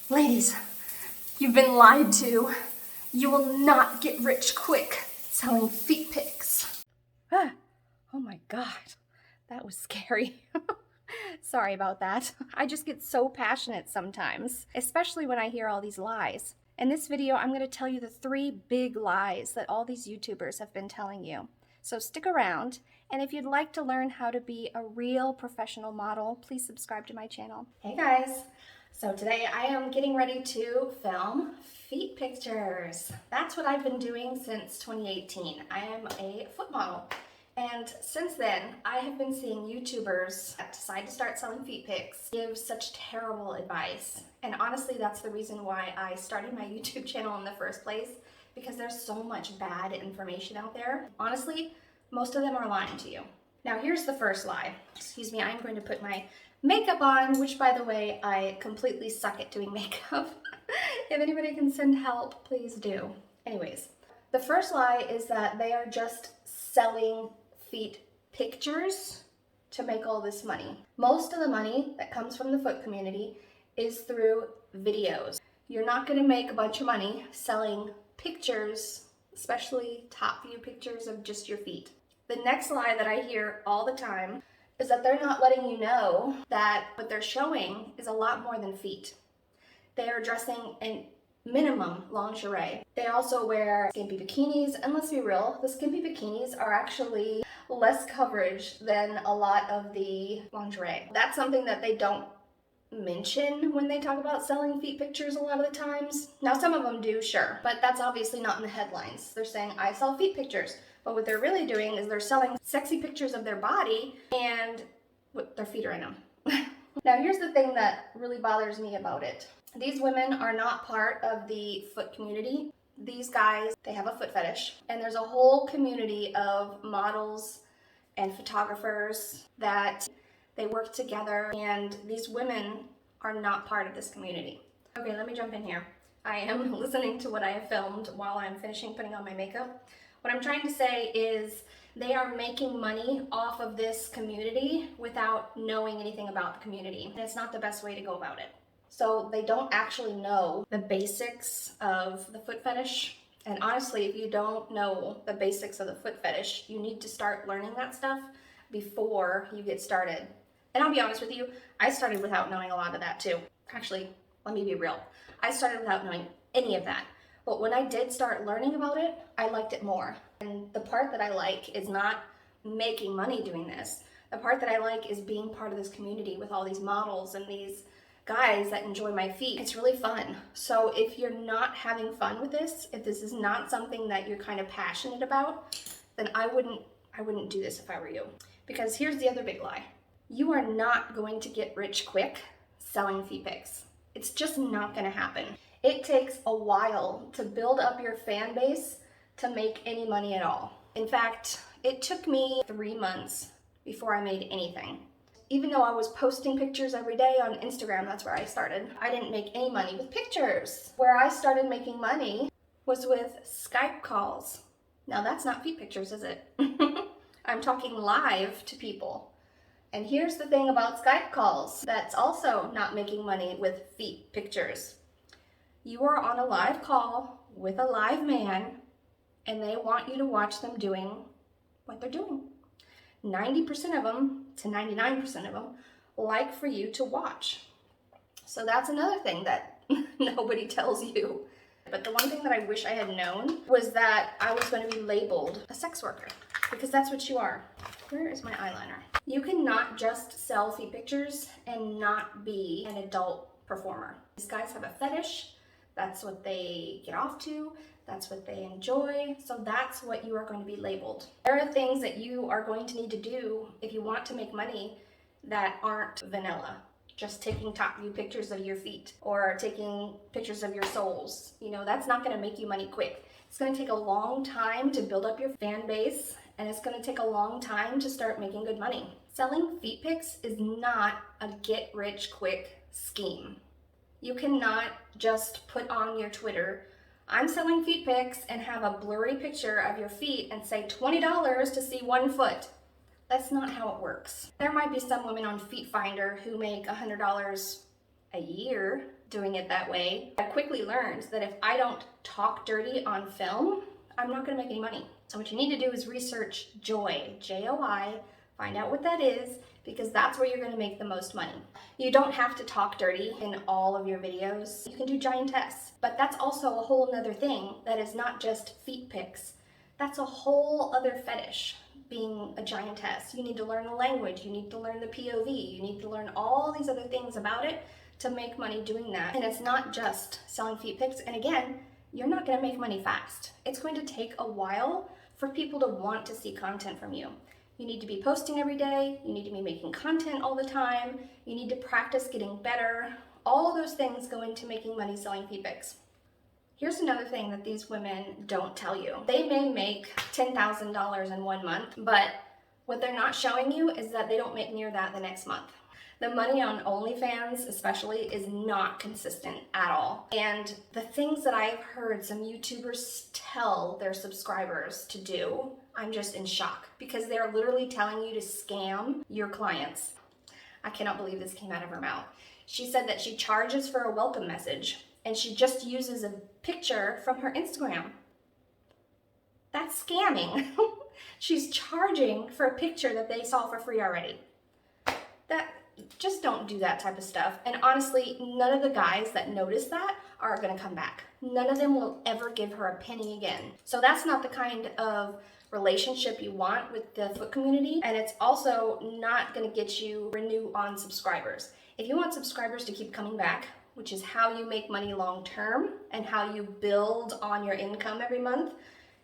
Ladies, you've been lied to. You will not get rich quick selling feet pics. Oh my God, that was scary. Sorry about that. I just get so passionate sometimes, especially when I hear all these lies. In this video, I'm going to tell you the 3 big lies that all these YouTubers have been telling you. So stick around, and if you'd like to learn how to be a real professional model, please subscribe to my channel. Hey guys, so today I am getting ready to film feet pictures. That's what I've been doing since 2018. I am a foot model. And since then, I have been seeing YouTubers that decide to start selling feet pics give such terrible advice. And honestly, that's the reason why I started my YouTube channel in the first place, because there's so much bad information out there. Honestly, most of them are lying to you. Now here's the first lie. Excuse me, I'm going to put my makeup on, which by the way, I completely suck at doing makeup. If anybody can send help, please do. Anyways, the first lie is that they are just selling feet pictures to make all this money. Most of the money that comes from the foot community is through videos. You're not going to make a bunch of money selling pictures, especially top view pictures of just your feet. The next lie that I hear all the time is that they're not letting you know that what they're showing is a lot more than feet. They are dressing in minimum lingerie. They also wear skimpy bikinis, and let's be real, the skimpy bikinis are actually less coverage than a lot of the lingerie. That's something that they don't mention when they talk about selling feet pictures a lot of the times. Now some of them do, sure, but that's obviously not in the headlines. They're saying, I sell feet pictures. But what they're really doing is they're selling sexy pictures of their body and what their feet are in them. Now here's the thing that really bothers me about it. These women are not part of the foot community. These guys, they have a foot fetish, and there's a whole community of models and photographers that they work together, and these women are not part of this community. Okay, let me jump in here. I am listening to what I have filmed while I'm finishing putting on my makeup. What I'm trying to say is they are making money off of this community without knowing anything about the community. And it's not the best way to go about it. So they don't actually know the basics of the foot fetish. And honestly, if you don't know the basics of the foot fetish, you need to start learning that stuff before you get started. And I'll be honest with you, I started without knowing a lot of that too. Actually, let me be real. I started without knowing any of that. But when I did start learning about it, I liked it more. And the part that I like is not making money doing this. The part that I like is being part of this community with all these models and these guys that enjoy my feet. It's really fun. So if you're not having fun with this, if this is not something that you're kind of passionate about, then I wouldn't do this if I were you. Because here's the other big lie. You are not going to get rich quick selling feet pics. It's just not going to happen. It takes a while to build up your fan base to make any money at all. In fact, it took me 3 months before I made anything. Even though I was posting pictures every day on Instagram, that's where I started, I didn't make any money with pictures. Where I started making money was with Skype calls. Now that's not feet pictures, is it? I'm talking live to people. And here's the thing about Skype calls that's also not making money with feet pictures. You are on a live call with a live man, and they want you to watch them doing what they're doing. 90% of them to 99% of them like for you to watch. So that's another thing that nobody tells you. But the one thing that I wish I had known was that I was going to be labeled a sex worker, because that's what you are. Where is my eyeliner? You cannot just sell feet pictures and not be an adult performer. These guys have a fetish. That's what they get off to. That's what they enjoy. So that's what you are going to be labeled. There are things that you are going to need to do if you want to make money that aren't vanilla. Just taking top view pictures of your feet or taking pictures of your soles. You know, that's not going to make you money quick. It's going to take a long time to build up your fan base, and it's going to take a long time to start making good money. Selling feet pics is not a get rich quick scheme. You cannot just put on your Twitter, I'm selling feet pics, and have a blurry picture of your feet and say $20 to see 1 foot. That's not how it works. There might be some women on Feet Finder who make $100 a year doing it that way. I quickly learned that if I don't talk dirty on film, I'm not gonna make any money. So what you need to do is research joy, J-O-I, find out what that is, because that's where you're gonna make the most money. You don't have to talk dirty in all of your videos. You can do giantess, but that's also a whole nother thing that is not just feet pics. That's a whole other fetish, being a giantess. You need to learn the language, you need to learn the POV, you need to learn all these other things about it to make money doing that. And it's not just selling feet pics. And again, you're not gonna make money fast. It's going to take a while for people to want to see content from you. You need to be posting every day, you need to be making content all the time, you need to practice getting better. All of those things go into making money selling feet pics. Here's another thing that these women don't tell you. They may make $10,000 in 1 month, but what they're not showing you is that they don't make near that the next month. The money on OnlyFans especially is not consistent at all. And the things that I've heard some YouTubers tell their subscribers to do, I'm just in shock, because they're literally telling you to scam your clients. I cannot believe this came out of her mouth. She said that she charges for a welcome message and she just uses a picture from her Instagram. That's scamming. She's charging for a picture that they saw for free already. Just don't do that type of stuff. And honestly, none of the guys that notice that are gonna come back. None of them will ever give her a penny again. So that's not the kind of relationship you want with the foot community, and it's also not gonna get you renew on subscribers. If you want subscribers to keep coming back, which is how you make money long term and how you build on your income every month,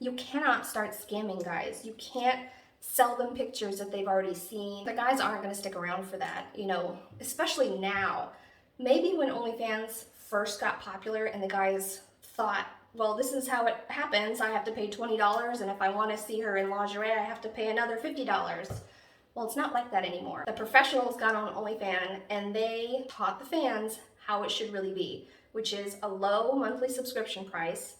you cannot start scamming guys. You can't sell them pictures that they've already seen. The guys aren't gonna stick around for that, you know, especially now. Maybe when OnlyFans first got popular and the guys thought, well, this is how it happens. I have to pay $20, and if I wanna see her in lingerie, I have to pay another $50. Well, it's not like that anymore. The professionals got on OnlyFans and they taught the fans how it should really be, which is a low monthly subscription price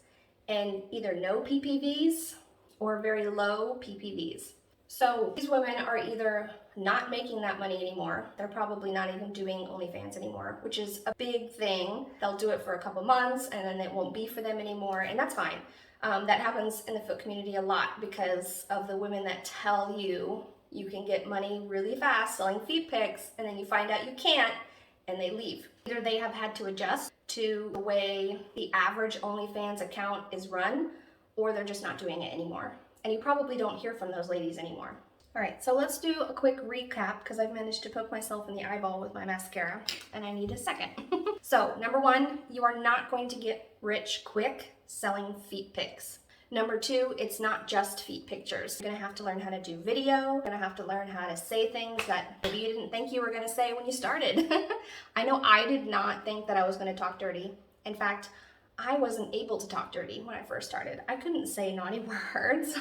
and either no PPVs or very low PPVs. So these women are either not making that money anymore. They're probably not even doing OnlyFans anymore, which is a big thing. They'll do it for a couple months and then it won't be for them anymore, and that's fine. That happens in the foot community a lot because of the women that tell you you can get money really fast selling feet pics, and then you find out you can't and they leave. Either they have had to adjust to the way the average OnlyFans account is run, or they're just not doing it anymore. And you probably don't hear from those ladies anymore. All right, so let's do a quick recap because I've managed to poke myself in the eyeball with my mascara and I need a second. So number one, you are not going to get rich quick selling feet pics. Number two, it's not just feet pictures. You're gonna have to learn how to do video. You're gonna have to learn how to say things that maybe you didn't think you were gonna say when you started. I know I did not think that I was gonna talk dirty. In fact, I wasn't able to talk dirty when I first started. I couldn't say naughty words.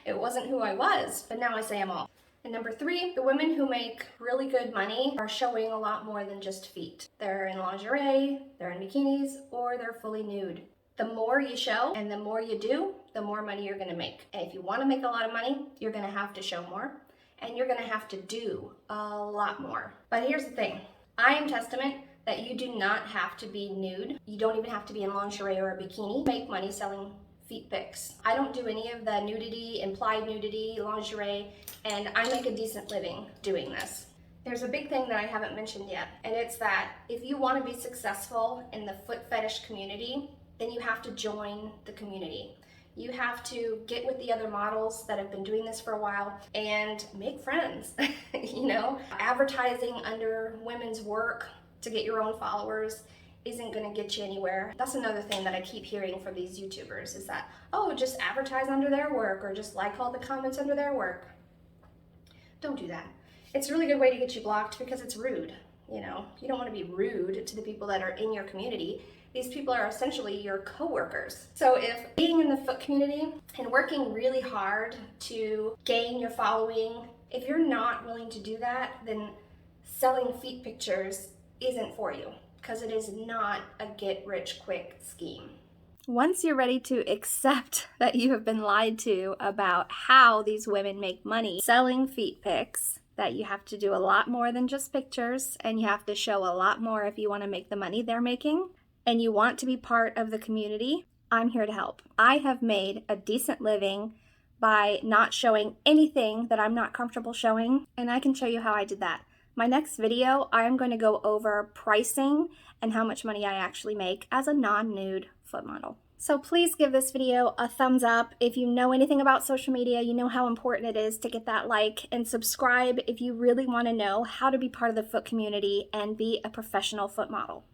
It wasn't who I was, but now I say them all. And number three, the women who make really good money are showing a lot more than just feet. They're in lingerie, they're in bikinis, or they're fully nude. The more you show and the more you do, the more money you're gonna make. And if you wanna make a lot of money, you're gonna have to show more and you're gonna have to do a lot more. But here's the thing, I am testament that you do not have to be nude. You don't even have to be in lingerie or a bikini to make money selling feet pics. I don't do any of the nudity, implied nudity, lingerie, and I make a decent living doing this. There's a big thing that I haven't mentioned yet, and it's that if you want to be successful in the foot fetish community, then you have to join the community. You have to get with the other models that have been doing this for a while and make friends. You know, advertising under women's work to get your own followers isn't gonna get you anywhere. That's another thing that I keep hearing from these YouTubers is that, oh, just advertise under their work or just like all the comments under their work. Don't do that. It's a really good way to get you blocked because it's rude. You know, you don't want to be rude to the people that are in your community. These people are essentially your coworkers. So if being in the foot community and working really hard to gain your following, if you're not willing to do that, then selling feet pictures isn't for you because it is not a get-rich-quick scheme. Once you're ready to accept that you have been lied to about how these women make money selling feet pics, that you have to do a lot more than just pictures, and you have to show a lot more if you want to make the money they're making, and you want to be part of the community, I'm here to help. I have made a decent living by not showing anything that I'm not comfortable showing, and I can show you how I did that. My next video, I am going to go over pricing and how much money I actually make as a non-nude foot model. So please give this video a thumbs up. If you know anything about social media, you know how important it is to get that like, and subscribe if you really want to know how to be part of the foot community and be a professional foot model.